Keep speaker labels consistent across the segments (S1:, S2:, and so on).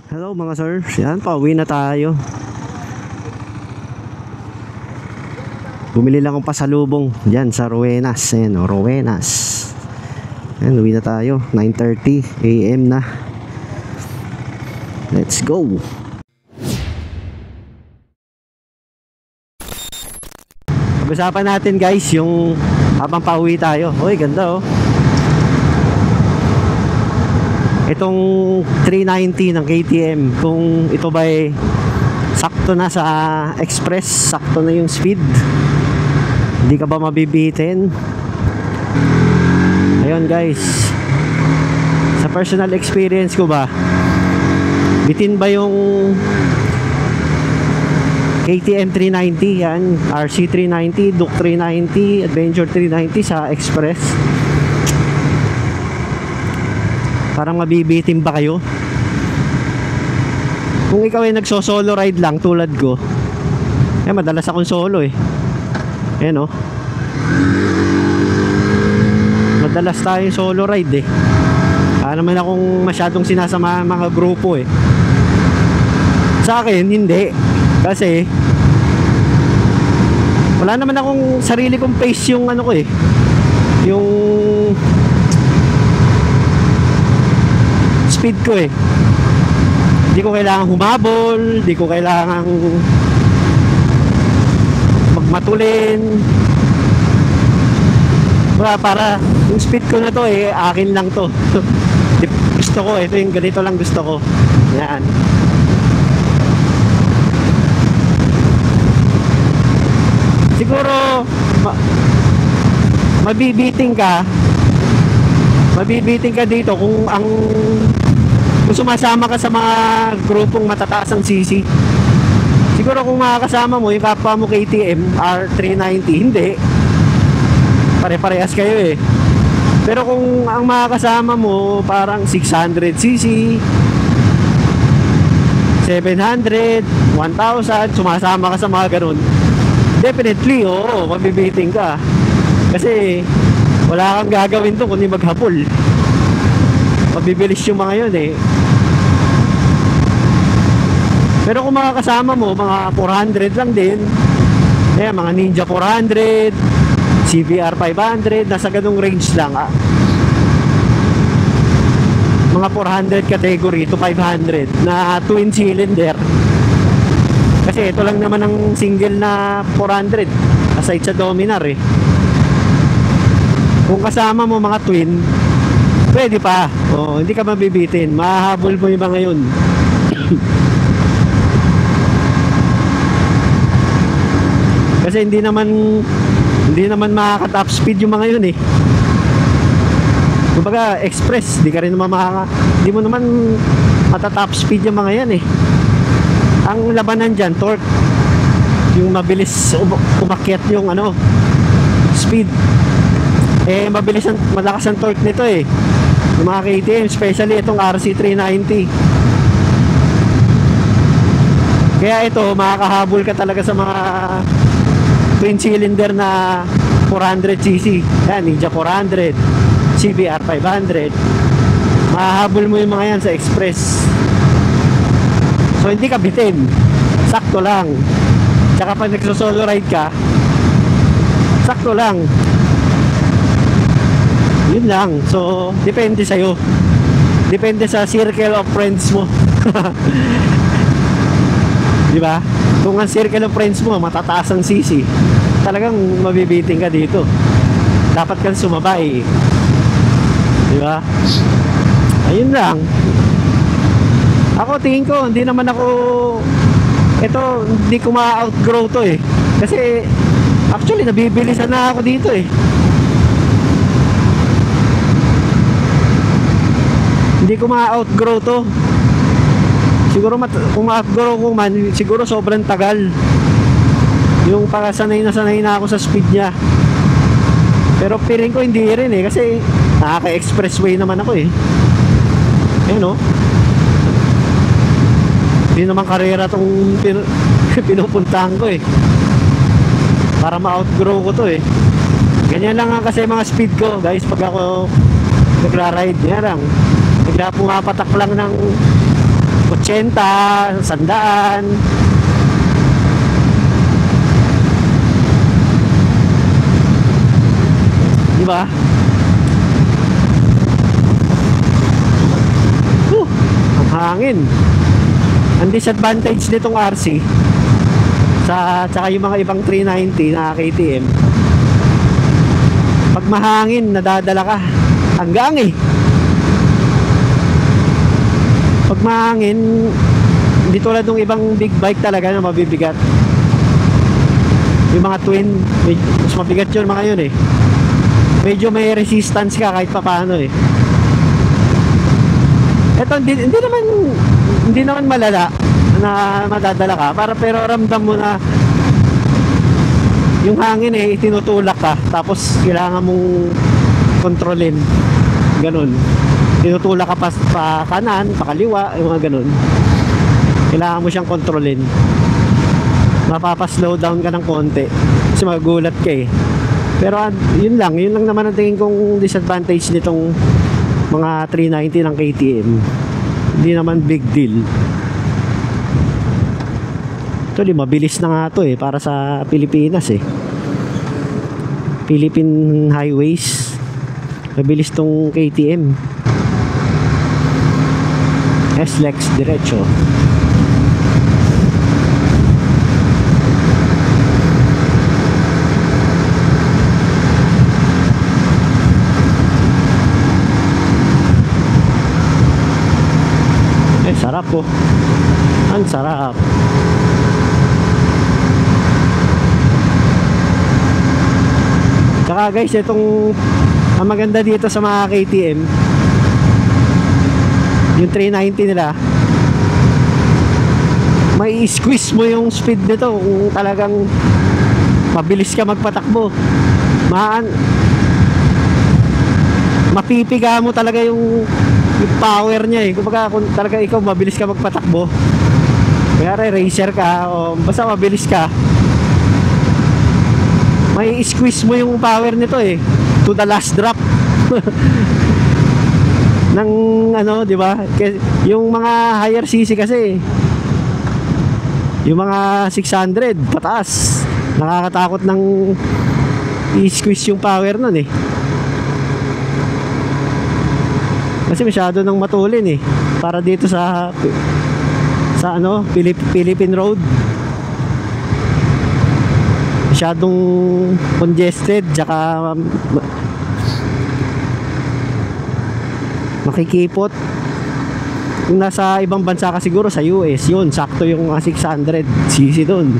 S1: Hello mga sir, yan, pauwi na tayo. Bumili lang akong pasalubong dyan sa Rowenas. Ayan o, Rowenas. Ayan, uwi na tayo. 9:30 AM na. Let's go. Pag-usapan natin guys yung habang pauwi tayo. Uy, ganda oh. Itong 390 ng KTM, kung ito ba'y sakto na sa express, sakto na yung speed, hindi ka ba mabibitin? Ayun guys, sa personal experience ko ba, bitin ba yung KTM 390 yan, RC 390, Duke 390, Adventure 390 sa express? Parang mabibitin ba kayo? Kung ikaw ay nagso-solo ride lang tulad ko, eh madalas akong solo eh. Ayan oh. Madalas tayong solo ride eh. Naman akong masyadong sinasama mga grupo eh. Sa akin, hindi. Kasi wala naman akong sarili kong pace yung ano ko eh. Yung speed ko eh. Hindi ko kailangan humabol, hindi ko kailangan magmatulin. Para yung speed ko na to eh, akin lang to. Gusto ko, ito yung ganito lang gusto ko. Yan. Siguro mabibiting ka dito kung sumasama ka sa mga grupong matataas ang CC. Siguro kung makakasama mo yung kapwa mo KTM R390, hindi. Pare-parehas kayo eh. Pero kung ang makakasama mo parang 600cc, 700, 1,000, sumasama ka sa mga ganun, definitely, oo, mabibiting ka. Kasi wala kang gagawin to kundi maghapol. Mabibilis yung mga yun eh. Pero kung makakasama mo mga 400 lang din, eh, mga Ninja 400, CBR 500, nasa ganung range lang ah. Mga 400 category to 500 na twin cylinder. Kasi ito lang naman ang single na 400 aside sa Dominar eh. Kung kasama mo mga twin, pwede pa. Oh, hindi ka mabibitin. Mahahabol mo yung mga yun. Kasi hindi naman makaka-top speed yung mga yun eh. Kumbaga express, hindi hindi mo naman mata-top speed yung mga yan eh. Ang labanan dyan, torque. Yung mabilis umakyat yung ano, speed. Eh malakas ang torque nito eh. Yung mga KTM, especially itong RC 390. Kaya ito, makakahabol ka talaga sa mga twin cylinder na 400cc. Yan, Ninja 400, CBR 500. Mahahabol mo yung mga yan sa express. So hindi ka bitin. Sakto lang. Tsaka pag nagsosolo ride ka, sakto lang. Yun lang. So depende sa'yo. Depende sa circle of friends mo. Diba? Kung ang circle of friends mo matataas ang CC, talagang mabibiting ka dito. Dapat kang sumabay. Diba? Ayun lang. Ako tingin ko, hindi ko ma-outgrow to eh. Kasi actually nabibilisan na ako dito eh. Hindi ko ma-outgrow to. Siguro kung ma-outgrow ko man, siguro sobrang tagal. Yung sanay na ako sa speed niya. Pero feeling ko hindi rin eh, kasi nakaka-expressway naman ako eh. Ayun oh. Hindi naman karera tong pinupuntahan ko eh. Para ma-outgrow ko to eh. Ganyan lang nga kasi mga speed ko guys pag ako nagra-ride. Yan lang. Bigla pumapatak lang ng 80, 100. Di ba? Ang hangin. Ang disadvantage nitong RC tsaka yung mga ibang 390 na KTM, pag mahangin nadadala ka hanggang pag mahangin, hindi tulad ng ibang big bike talaga na mabibigat. Yung mga twin, mas mabigat yun mga yun medyo may resistance ka kahit papaano Ito hindi naman malala na madadala ka, pero ramdam mo na yung hangin tinutulak ka, tapos kailangan mong kontrolin, ganun. Tinutulak ka pa kanan, pa kaliwa, yung mga ganun. Kailangan mo siyang kontrolin. Mapapa-slow down ka ng konti kasi magugulat ka Pero yun lang naman ang tingin kong disadvantage nitong mga 390 ng KTM. Hindi naman big deal. Actually, mabilis na nga to para sa Pilipinas Philippine highways. Mabilis tong KTM. S-Lex diretso. Sarap po. Ang sarap. Tsaka guys, ang maganda dito sa mga KTM, yung 390 nila, may squeeze mo yung speed nito kung talagang mabilis ka magpatakbo. Mapipiga mo talaga yung power niya Kumbaga kung talaga ikaw mabilis ka magpatakbo, kaya racer ka o basta mabilis ka, may squeeze mo yung power nito to the last drop. ng di ba? Yung mga higher CC kasi, yung mga 600 pataas, nakakatakot ng i-squeeze yung power nun kasi masyado nang matulin para dito sa Philippine Road. Masyadong congested, tsaka makikipot. Kung nasa ibang bansa ka siguro, sa US yun, sakto yung 600cc doon.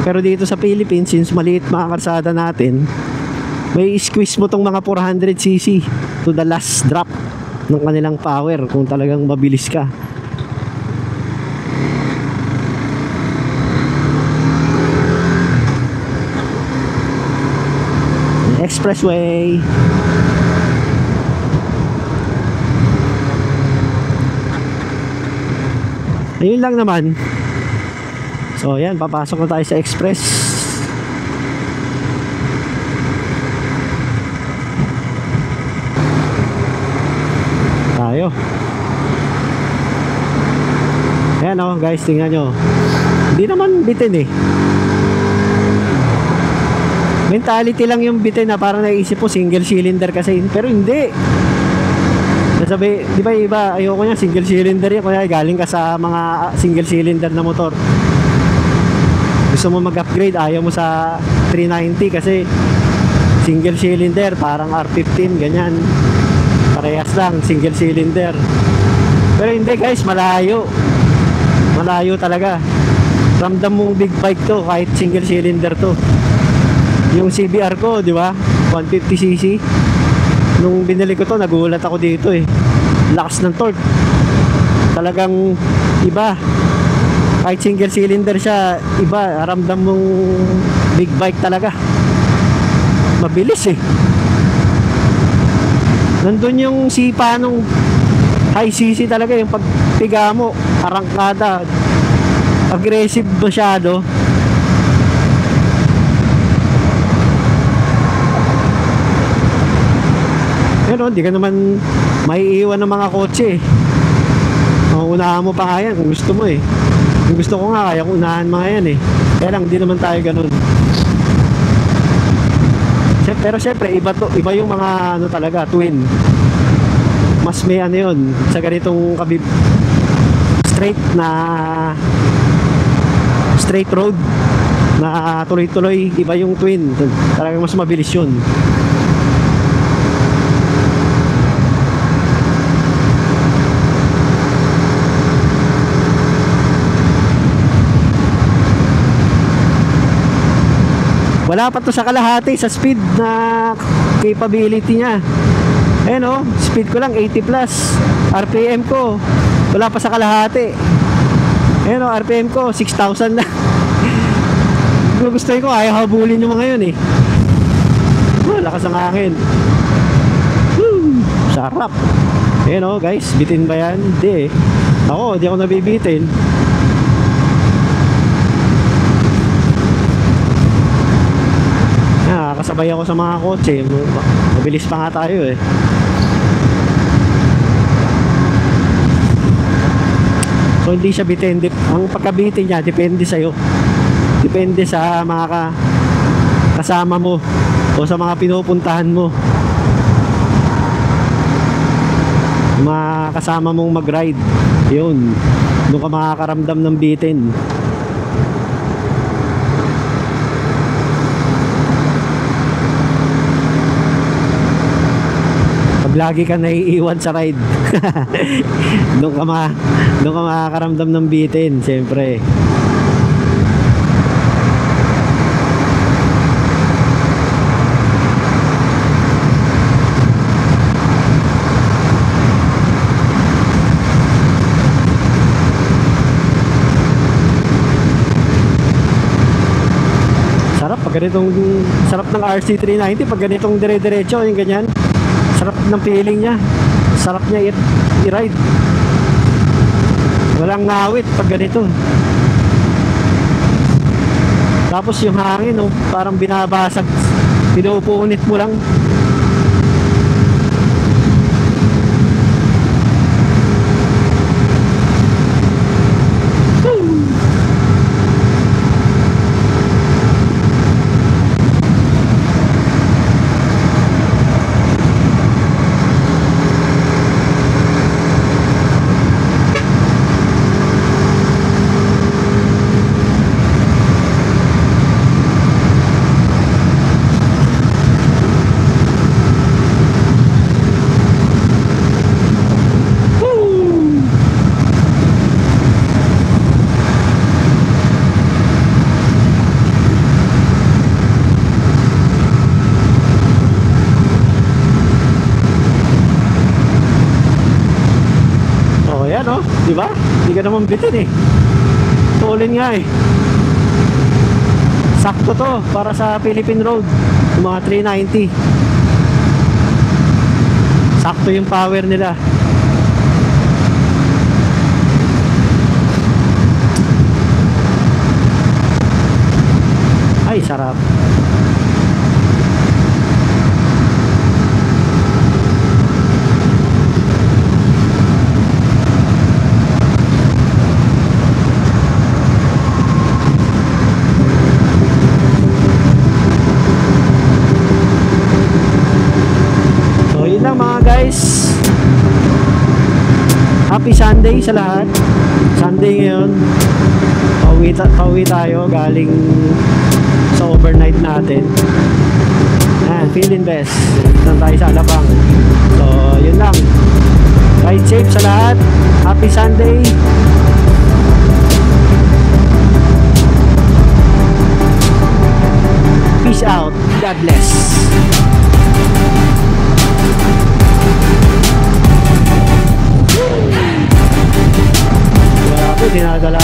S1: Pero dito sa Philippines, since maliit mga karsada natin, may squeeze mo tong mga 400cc to the last drop ng kanilang power kung talagang mabilis ka. Expressway. Ayun lang naman. So yan, papasok na tayo sa express. Tayo. Ayan guys, tingnan nyo. Hindi naman bitin mentality lang yung bitin na parang naisip po single cylinder kasi, pero hindi. Nasabi, di ba iba, ayoko niya single cylinder yan, kaya galing ka sa mga single cylinder na motor, gusto mo mag-upgrade, ayaw mo sa 390 kasi single cylinder, parang R15 ganyan, parehas lang single cylinder. Pero hindi guys, malayo talaga. Ramdam mong big bike to kahit single cylinder to. Yung CBR ko, di ba, 150cc, nung binili ko to, nagulat ako dito lakas ng torque, talagang iba. Kahit single cylinder siya, iba, ramdam mong big bike talaga, mabilis nandun yung sipa nung high cc talaga, yung pagpiga mo, arangkada, aggressive masyado. Pero hindi ka naman maiiwan ng mga kotse Unahan mo pa nga yan kung gusto mo eh. Kung gusto ko nga, kaya ko unahan mga yan eh. Kaya lang, hindi naman tayo ganun. Pero syempre, iba yung mga ano talaga, twin. Mas may ano yun, sa ganitong straight road na tuloy-tuloy, iba yung twin. Talagang mas mabilis yun. Wala pa to sa kalahati sa speed na capability niya. Ayan o, speed ko lang 80 plus. RPM ko wala pa sa kalahati. Ayan o, RPM ko 6,000 na. Gusto ko, ayaw habulin yung mga yun eh. Lakas ang hangin. Sarap. Ayan o guys, bitin ba yan? Hindi eh. Di ako nabibitin. Kasabay ako sa mga kotse, mabilis pa nga tayo eh. So hindi siya bitin. Ang pagkabitin niya depende sa'yo. Depende sa mga kasama mo o sa mga pinupuntahan mo, mga kasama mong mag-ride. Yun, doon ka makakaramdam ng bitin. Lagi ka naiiwan sa ride. doon ka makakaramdam ng bitin, siyempre. Sarap pag ganitong, sarap ng RC390 pag ganitong dire-diretso, yung ganyan. Sarap ng feeling niya. Sarap niya i-ride. Walang ngawit pag ganito. Tapos yung hangin, parang binabasag. Pinupunit mo lang. Diba? Hindi ka naman bitin eh. Tulin nga eh. Sakto to para sa Philippine Road, yung mga 390. Sakto yung power nila. Ay, sarap. Guys, happy Sunday sa lahat. Sunday ngayon, pauwi tayo galing sa overnight natin. Feeling best. Nandun tayo sa Alabang. So yun lang, ride safe sa lahat. Happy Sunday. Peace out. God bless. Dinadala